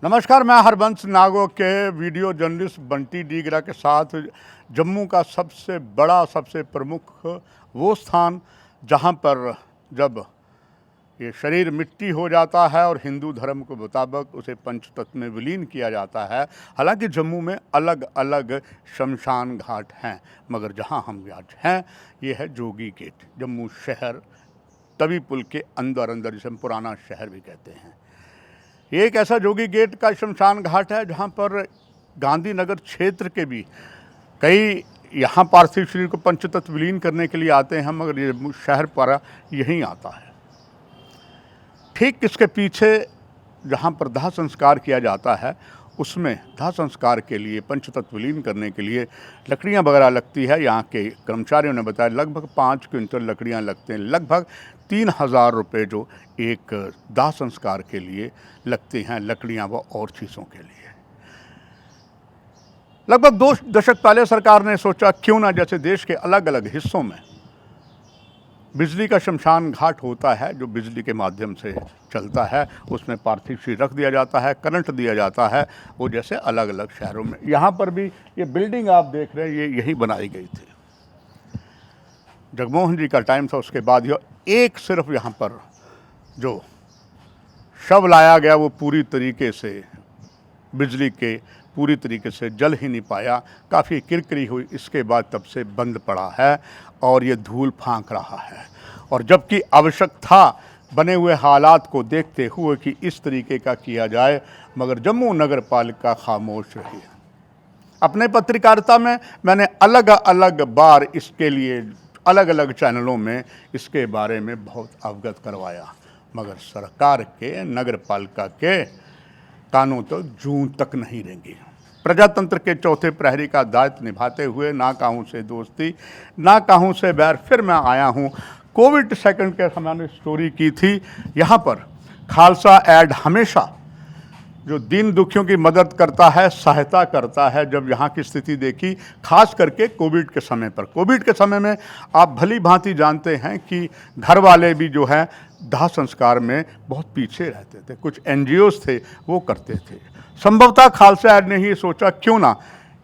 नमस्कार, मैं हरबंस नागो के वीडियो जर्नलिस्ट बंटी डीगरा के साथ जम्मू का सबसे बड़ा, सबसे प्रमुख वो स्थान जहां पर जब ये शरीर मिट्टी हो जाता है और हिंदू धर्म के मुताबिक उसे पंचतत्व में विलीन किया जाता है। हालांकि जम्मू में अलग अलग शमशान घाट हैं, मगर जहां हम आज हैं ये है जोगी गेट, जम्मू शहर तवी पुल के अंदर जिसे हम पुराना शहर भी कहते हैं। ये एक ऐसा जोगी गेट का शमशान घाट है जहाँ पर गांधीनगर क्षेत्र के भी कई यहाँ पार्थिव शरीर को पंचतत्व विलीन करने के लिए आते हैं, मगर ये शहर पर यहीं आता है। ठीक इसके पीछे जहाँ पर दाह संस्कार किया जाता है, उसमें दाह संस्कार के लिए पंचतत्व विलीन करने के लिए लकड़ियाँ वगैरह लगती है। यहाँ के कर्मचारियों ने बताया लगभग 5 क्विंटल लकड़ियाँ लगते हैं, लगभग 3000 रुपये जो एक दाह संस्कार के लिए लगती हैं लकड़ियाँ व और चीज़ों के लिए। लगभग 2 दशक पहले सरकार ने सोचा क्यों ना जैसे देश के अलग अलग हिस्सों में बिजली का शमशान घाट होता है जो बिजली के माध्यम से चलता है, उसमें पार्थिव शरीर रख दिया जाता है, करंट दिया जाता है, वो जैसे अलग अलग शहरों में। यहाँ पर भी ये बिल्डिंग आप देख रहे हैं, ये यही बनाई गई थी, जगमोहन जी का टाइम था। उसके बाद यह एक सिर्फ यहाँ पर जो शव लाया गया वो पूरी तरीके से बिजली के पूरी तरीके से जल ही नहीं पाया, काफ़ी किरकिरी हुई। इसके बाद तब से बंद पड़ा है और ये धूल फांक रहा है। और जबकि आवश्यक था बने हुए हालात को देखते हुए कि इस तरीके का किया जाए, मगर जम्मू नगर पालिका खामोश रही। अपने पत्रकारिता में मैंने अलग अलग बार इसके लिए अलग अलग चैनलों में इसके बारे में बहुत अवगत करवाया, मगर सरकार के नगर पालिका के कानों तो जूं तक नहीं रेंगी। प्रजातंत्र के चौथे प्रहरी का दायित्व निभाते हुए ना कहूँ से दोस्ती ना कहूँ से बैर, फिर मैं आया हूँ। कोविड सेकंड के हमने स्टोरी की थी, यहाँ पर खालसा ऐड हमेशा जो दीन दुखियों की मदद करता है, सहायता करता है। जब यहाँ की स्थिति देखी, खास करके कोविड के समय पर, कोविड के समय में आप भली भांति जानते हैं कि घर वाले भी जो है दाह संस्कार में बहुत पीछे रहते थे, कुछ NGOs थे वो करते थे। संभवतः खालसा ऐड ने ही सोचा क्यों ना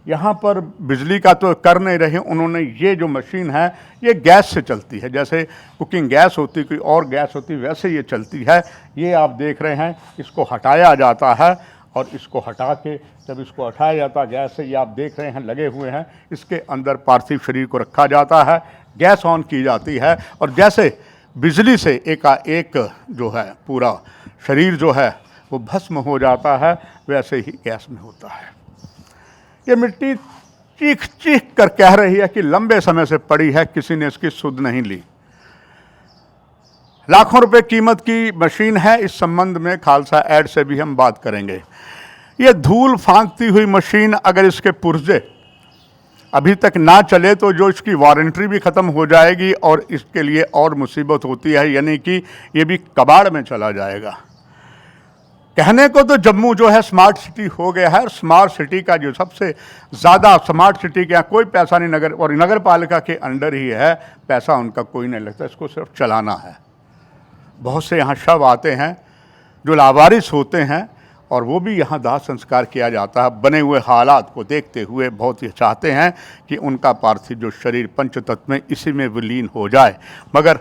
यहाँ पर बिजली का तो कर नहीं रहे, उन्होंने ये जो मशीन है ये गैस से चलती है, जैसे कुकिंग गैस होती कोई और गैस होती वैसे ये चलती है। ये आप देख रहे हैं, इसको हटाया जाता है और इसको हटा के जब इसको हटाया जाता है गैस से, ये आप देख रहे हैं लगे हुए हैं, इसके अंदर पार्थिव शरीर को रखा जाता है, गैस ऑन की जाती है और जैसे बिजली से एकाएक जो है पूरा शरीर जो है वो भस्म हो जाता है, वैसे ही गैस में होता है। ये मिट्टी चीख चीख कर कह रही है कि लंबे समय से पड़ी है, किसी ने इसकी सुध नहीं ली। लाखों रुपए कीमत की मशीन है। इस संबंध में खालसा ऐड से भी हम बात करेंगे। ये धूल फांकती हुई मशीन अगर इसके पुर्जे अभी तक ना चले तो जो इसकी वारंटी भी ख़त्म हो जाएगी और इसके लिए और मुसीबत होती है, यानी कि ये भी कबाड़ में चला जाएगा। कहने को तो जम्मू जो है स्मार्ट सिटी हो गया है, और स्मार्ट सिटी का जो सबसे ज़्यादा स्मार्ट सिटी के यहाँ कोई पैसा नहीं, नगर और नगर पालिका के अंडर ही है, पैसा उनका कोई नहीं लगता, इसको सिर्फ चलाना है। बहुत से यहाँ शव आते हैं जो लावारिस होते हैं और वो भी यहाँ दाह संस्कार किया जाता है। बने हुए हालात को देखते हुए बहुत ही चाहते हैं कि उनका पार्थिव जो शरीर पंचतत्व में इसी में विलीन हो जाए, मगर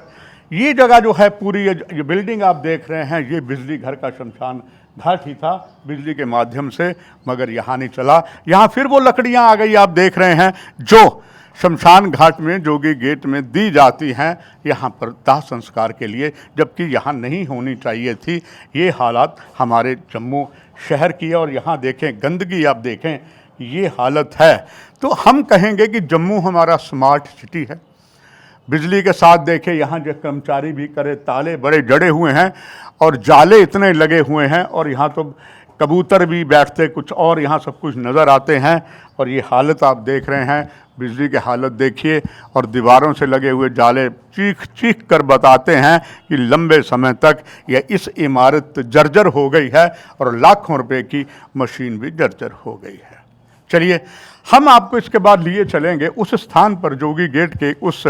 ये जगह जो है पूरी ये बिल्डिंग आप देख रहे हैं, ये बिजली घर का शमशान घाट ही था बिजली के माध्यम से, मगर यहाँ नहीं चला। यहाँ फिर वो लकड़ियाँ आ गई आप देख रहे हैं जो शमशान घाट में जोगी गेट में दी जाती हैं यहाँ पर दाह संस्कार के लिए, जबकि यहाँ नहीं होनी चाहिए थी। ये हालात हमारे जम्मू शहर की है और यहाँ देखें गंदगी, आप देखें ये हालत है, तो हम कहेंगे कि जम्मू हमारा स्मार्ट सिटी है। बिजली के साथ देखें यहाँ जो कर्मचारी भी करे, ताले बड़े जड़े हुए हैं और जाले इतने लगे हुए हैं और यहाँ तो कबूतर भी बैठते कुछ और यहाँ सब कुछ नज़र आते हैं। और ये हालत आप देख रहे हैं, बिजली की हालत देखिए, और दीवारों से लगे हुए जाले चीख चीख कर बताते हैं कि लंबे समय तक यह इस इमारत जर्जर हो गई है और लाखों रुपए की मशीन भी जर्जर हो गई है। चलिए हम आपको इसके बाद लिए चलेंगे उस स्थान पर, जोगी गेट के उस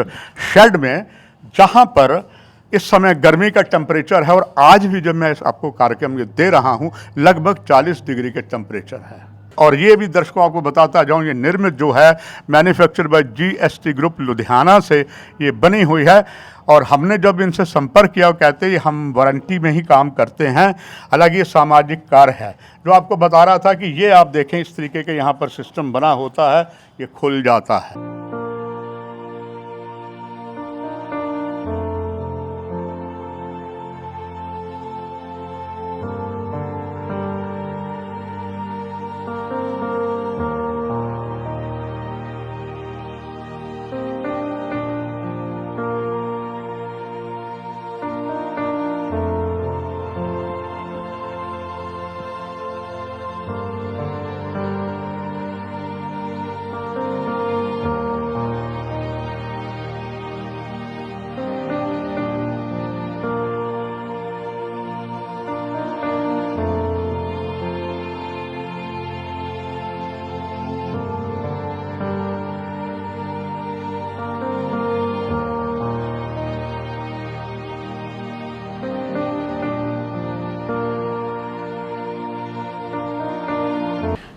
शेड में, जहाँ पर इस समय गर्मी का टेम्परेचर है और आज भी जब मैं आपको कार्यक्रम ये दे रहा हूँ लगभग 40 डिग्री के टेम्परेचर है। और ये भी दर्शकों आपको बताता जाऊँ, ये निर्मित जो है manufacture by GST group Ludhiana से ये बनी हुई है। और हमने जब इनसे संपर्क किया वो कहते हैं हम वारंटी में ही काम करते हैं। हालांकि ये सामाजिक कार्य है। जो आपको बता रहा था कि ये आप देखें इस तरीके के यहाँ पर सिस्टम बना होता है, ये खुल जाता है।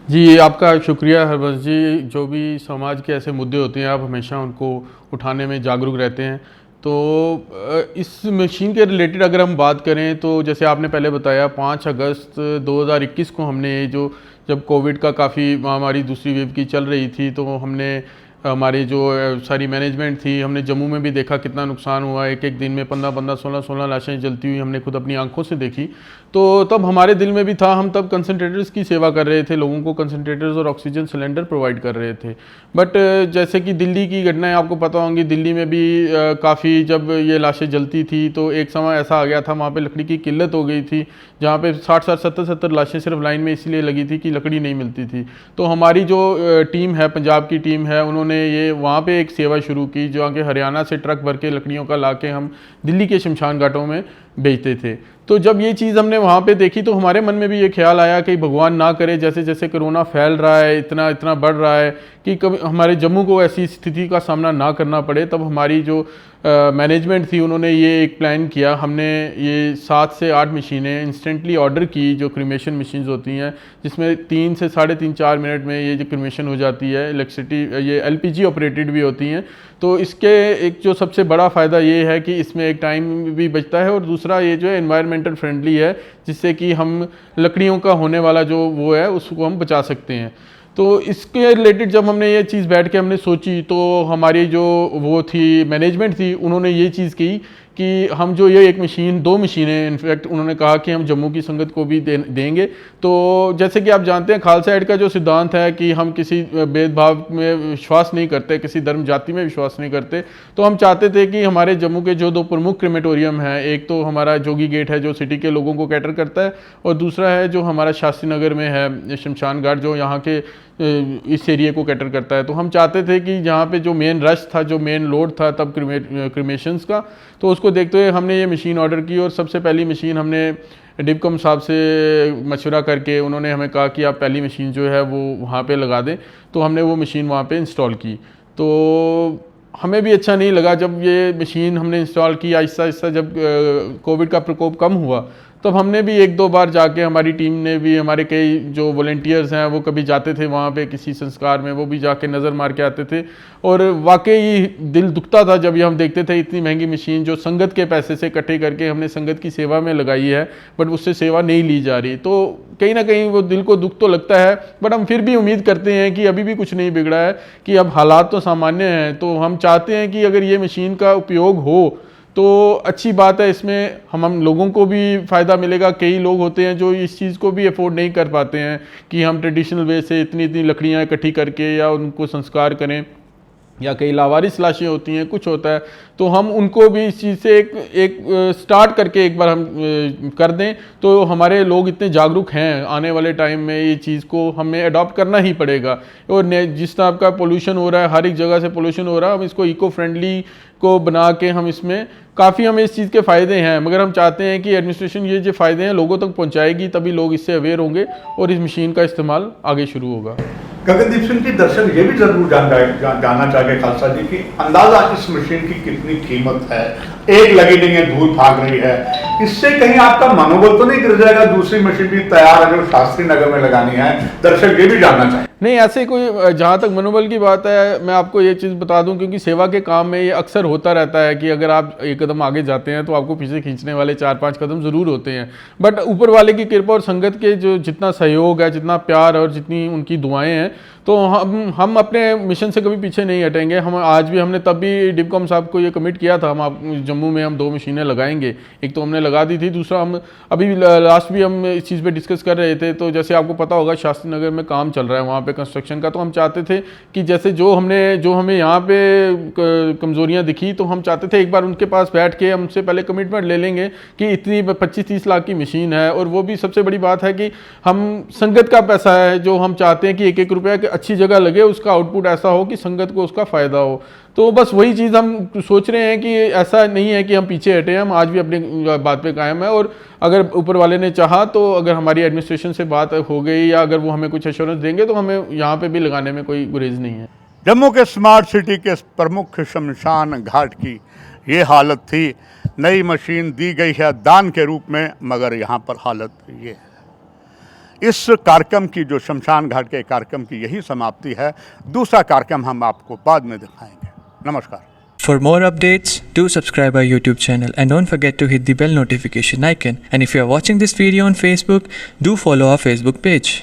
जी, आपका शुक्रिया हरबंस जी। जो भी समाज के ऐसे मुद्दे होते हैं आप हमेशा उनको उठाने में जागरूक रहते हैं। तो इस मशीन के रिलेटेड अगर हम बात करें तो जैसे आपने पहले बताया 5 अगस्त 2021 को हमने जो जब कोविड का काफ़ी महामारी दूसरी वेव की चल रही थी तो हमने हमारी जो सारी मैनेजमेंट थी, हमने जम्मू में भी देखा कितना नुकसान हुआ। एक एक दिन में 15-15, 16-16 लाशें जलती हुई हमने खुद अपनी आंखों से देखी। तो तब हमारे दिल में भी था, हम तब कंसनट्रेटर्स की सेवा कर रहे थे, लोगों को कंसनट्रेटर्स और ऑक्सीजन सिलेंडर प्रोवाइड कर रहे थे। बट जैसे कि दिल्ली की घटनाएं आपको पता होंगी, दिल्ली में भी काफ़ी जब ये लाशें जलती थी तो एक समय ऐसा आ गया था वहाँ पे लकड़ी की किल्लत हो गई थी, जहाँ पे 60-60, 70-70 लाशें सिर्फ लाइन में इसलिए लगी थी कि लकड़ी नहीं मिलती थी। तो हमारी जो टीम है, पंजाब की टीम है, उन्होंने ये वहाँ पे एक सेवा शुरू की जो कि हरियाणा से ट्रक भर के लकड़ियों का लाके हम दिल्ली के शमशान घाटों में बेचते थे। तो जब ये चीज़ हमने वहाँ पे देखी तो हमारे मन में भी ये ख्याल आया कि भगवान ना करे जैसे जैसे कोरोना फैल रहा है, इतना इतना बढ़ रहा है कि कभी हमारे जम्मू को ऐसी स्थिति का सामना ना करना पड़े। तब हमारी जो मैनेजमेंट थी उन्होंने ये एक प्लान किया। हमने ये 7 से 8 मशीनें इंस्टेंटली ऑर्डर की, जो क्रीमेशन मशीन्स होती हैं, जिसमें 3 से 3.5-4 मिनट में ये जो क्रीमेशन हो जाती है। इलेक्ट्रिसिटी ये LPG ऑपरेटेड भी होती हैं। तो इसके एक जो सबसे बड़ा फ़ायदा ये है कि इसमें एक टाइम भी बचता है और दूसरा ये जो है एनवायरमेंटल फ्रेंडली है, जिससे कि हम लकड़ियों का होने वाला जो वो है उसको हम बचा सकते हैं। तो इसके रिलेटेड जब हमने ये चीज़ बैठ के हमने सोची तो हमारी जो वो थी मैनेजमेंट थी, उन्होंने ये चीज़ की कि हम जो ये एक मशीन, 2 मशीनें इनफैक्ट उन्होंने कहा कि हम जम्मू की संगत को भी देंगे। तो जैसे कि आप जानते हैं खालसा एड का जो सिद्धांत है कि हम किसी भेदभाव में विश्वास नहीं करते, किसी धर्म जाति में विश्वास नहीं करते। तो हम चाहते थे कि हमारे जम्मू के जो 2 प्रमुख क्रेमेटोरियम हैं, एक तो हमारा जोगी गेट है जो सिटी के लोगों को कैटर करता है, और दूसरा है जो हमारा शास्त्री नगर में है शमशान घाट, जो यहाँ के इस एरिया को कैटर करता है। तो हम चाहते थे कि जहाँ पे जो मेन रश था, जो मेन लोड था तब क्रीमेशंस का, तो उसको देखते हुए हमने ये मशीन ऑर्डर की। और सबसे पहली मशीन हमने डिपकम साहब से मशवरा करके उन्होंने हमें कहा कि आप पहली मशीन जो है वो वहाँ पे लगा दें। तो हमने वो मशीन वहाँ पे इंस्टॉल की। तो हमें भी अच्छा नहीं लगा जब ये मशीन हमने इंस्टॉल की। आहिस्ता आहिस्ता जब कोविड का प्रकोप कम हुआ तब हमने भी 1-2 बार जाके, हमारी टीम ने भी, हमारे कई जो वॉलंटियर्स हैं वो कभी जाते थे वहाँ पे किसी संस्कार में, वो भी जाके नज़र मार के आते थे। और वाकई दिल दुखता था जब ये हम देखते थे इतनी महंगी मशीन जो संगत के पैसे से इकट्ठे करके हमने संगत की सेवा में लगाई है, बट उससे सेवा नहीं ली जा रही। तो कहीं ना कहीं वो दिल को दुख तो लगता है, बट हम फिर भी उम्मीद करते हैं कि अभी भी कुछ नहीं बिगड़ा है, कि अब हालात तो सामान्य हैं। तो हम चाहते हैं कि अगर ये मशीन का उपयोग हो तो अच्छी बात है, इसमें हम लोगों को भी फ़ायदा मिलेगा। कई लोग होते हैं जो इस चीज़ को भी अफोर्ड नहीं कर पाते हैं कि हम ट्रेडिशनल वे से इतनी इतनी लकड़ियाँ इकट्ठी करके या उनको संस्कार करें, या कई लावारिस लाशें होती हैं, कुछ होता है। तो हम उनको भी इस चीज़ से एक स्टार्ट करके एक बार हम कर दें तो हमारे लोग इतने जागरूक हैं, आने वाले टाइम में ये चीज़ को हमें अडॉप्ट करना ही पड़ेगा। और जिस तरह का पोल्यूशन हो रहा है, हर एक जगह से पोल्यूशन हो रहा है, हम इसको इको फ्रेंडली को बना के हम इसमें काफ़ी हमें इस चीज़ के फ़ायदे हैं। मगर हम चाहते हैं कि एडमिनिस्ट्रेशन ये जो फ़ायदे हैं लोगों तक पहुँचाएगी, तभी लोग इससे अवेयर होंगे और इस मशीन का इस्तेमाल आगे शुरू होगा। गगनदीप सिंह जी, दर्शक ये भी जरूर जानना चाहेंगे खालसा जी की अंदाजा इस मशीन की कितनी कीमत है। एक लगी नहीं है, धूल भाग रही है, इससे कहीं आपका मनोबल तो नहीं गिर जाएगा? दूसरी मशीन भी तैयार है जो शास्त्री नगर में लगानी है, दर्शक ये भी जानना चाहें। नहीं, ऐसे कोई, जहाँ तक मनोबल की बात है, मैं आपको ये चीज़ बता दूं, क्योंकि सेवा के काम में ये अक्सर होता रहता है कि अगर आप एक कदम आगे जाते हैं तो आपको पीछे खींचने वाले 4-5 कदम ज़रूर होते हैं। बट ऊपर वाले की कृपा और संगत के जो जितना सहयोग है, जितना प्यार और जितनी उनकी दुआएं हैं, तो हम अपने मिशन से कभी पीछे नहीं हटेंगे। हम आज भी, हमने तब भी डिपकॉम साहब को ये कमिट किया था, हम जम्मू में हम 2 मशीनें लगाएंगे। एक तो हमने लगा दी थी, दूसरा हम अभी लास्ट भी हम इस चीज़ पे डिस्कस कर रहे थे। तो जैसे आपको पता होगा शास्त्री नगर में काम चल रहा है वहाँ पे कंस्ट्रक्शन का, तो हम चाहते थे कि जैसे जो हमें यहाँ पे कमज़ोरियाँ दिखी, तो हम चाहते थे एक बार उनके पास बैठ के हमसे पहले कमिटमेंट ले लेंगे कि इतनी 25-30 लाख की मशीन है। और वो भी सबसे बड़ी बात है कि हम संगत का पैसा है जो हम चाहते हैं कि एक रुपया अच्छी जगह लगे, उसका आउटपुट ऐसा हो कि संगत को उसका फ़ायदा हो। तो बस वही चीज़ हम सोच रहे हैं कि ऐसा नहीं है कि हम पीछे हटे हैं, हम आज भी अपनी बात पे कायम है। और अगर ऊपर वाले ने चाहा तो अगर हमारी एडमिनिस्ट्रेशन से बात हो गई या अगर वो हमें कुछ एश्योरेंस देंगे तो हमें यहाँ पे भी लगाने में कोई गुरेज नहीं है। जम्मू के स्मार्ट सिटी के प्रमुख शमशान घाट की ये हालत थी। नई मशीन दी गई है दान के रूप में, मगर यहाँ पर हालत ये है। इस कार्यक्रम की, जो शमशान घाट के कार्यक्रम की यही समाप्ति है। दूसरा कार्यक्रम हम आपको बाद में दिखाएंगे। नमस्कार। For more updates, do subscribe our YouTube channel and don't forget to hit the bell notification icon. And if you are watching this video on Facebook, do follow our Facebook page.